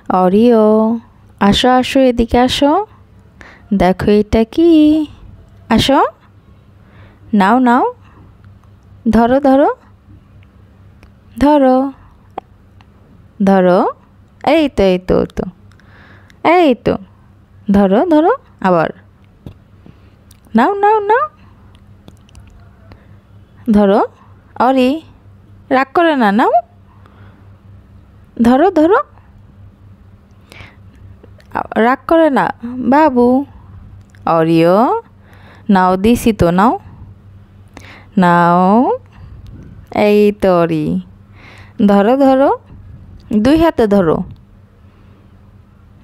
Oreo, আসো আসো, এদিকে আসো। দেখো এটা কি? আসো, নাও নাও, ধরো ধরো ধরো ধরো। এই তো এই তো তো, এই তো, ধরো ধরো, আবার নাও নাও নাও, ধরো। অরি, রাগ করে না, নাও, ধরো ধরো, রাগ করে না বাবু। অরিও, নাও, দিছি তো, নাও নাও। এই তো অরি, ধরো ধরো, দুই হাতে ধরো,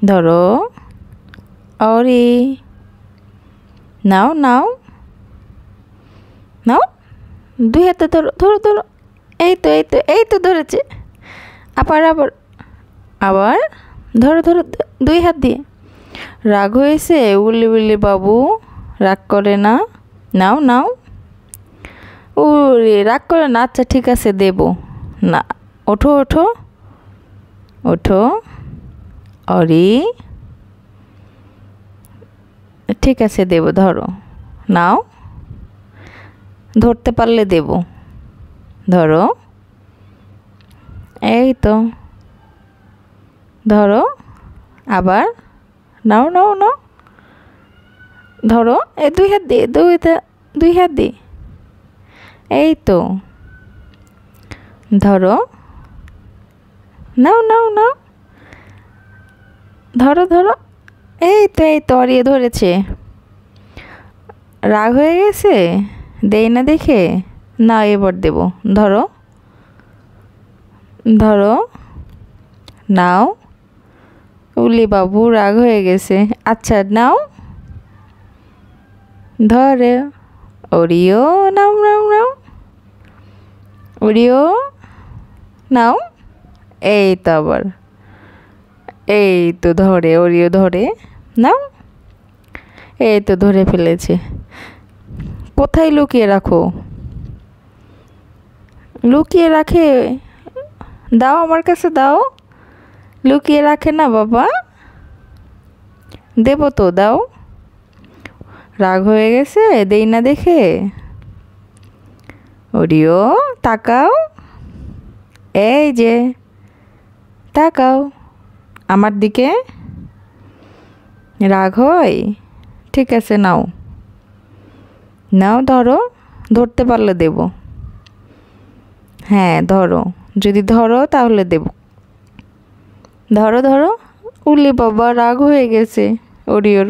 ধরো। অরি, নাও নাও নাও, দুই হাতে ধরো ধরো ধরো। এই তো এই তো এই তো ধরেছে। আবার আবার, আবার ধরো ধরো, দুই হাত দিয়ে। রাগ হয়েছে উল্লি উল্লি বাবু, রাগ করে না, নাও নাও। ওরে, রাগ করে না, আচ্ছা ঠিক আছে দেব না। ওঠো ওঠো ওঠো। অরি, ঠিক আছে দেব, ধরো, নাও, ধরতে পারলে দেব, ধরো। এই তো, ধরো, আবার নাও নাও নাও, ধরো। এই দুই হাত দিয়ে, দুই হাত দিয়ে। এই তো, ধরো, নাও নাও নাও, ধরো ধরো। এই তো অরিয়ে ধরেছে। রাগ হয়ে গেছে, দেই না দেখে, না এবার দেব, ধরো ধরো, নাও। উলি বাবু রাগ হয়ে গেছে, আচ্ছা নাও, ধরে। ওরিও, নাও নাও নাও, ওরিও, নাও। এই তো আবার, এই তো ধরে, ওরিও ধরে, নাও। এই তো ধরে ফেলেছে। কোথায় লুকিয়ে রাখো? লুকিয়ে রাখে, দাও আমার কাছে দাও। লুকিয়ে রাখে না বাবা, দেবো তো, দাও। রাগ হয়ে গেছে, দেই না দেখে। ওরিও, তাকাও, এই যে, তাকাও আমার দিকে। রাগ হয়, ঠিক আছে নাও, নাও ধরো, ধরতে পারলে দেব। হ্যাঁ ধরো, যদি ধরো তাহলে দেব, ধরো ধরো। উলি বাবা রাগ হয়ে গেছে ওরিওর।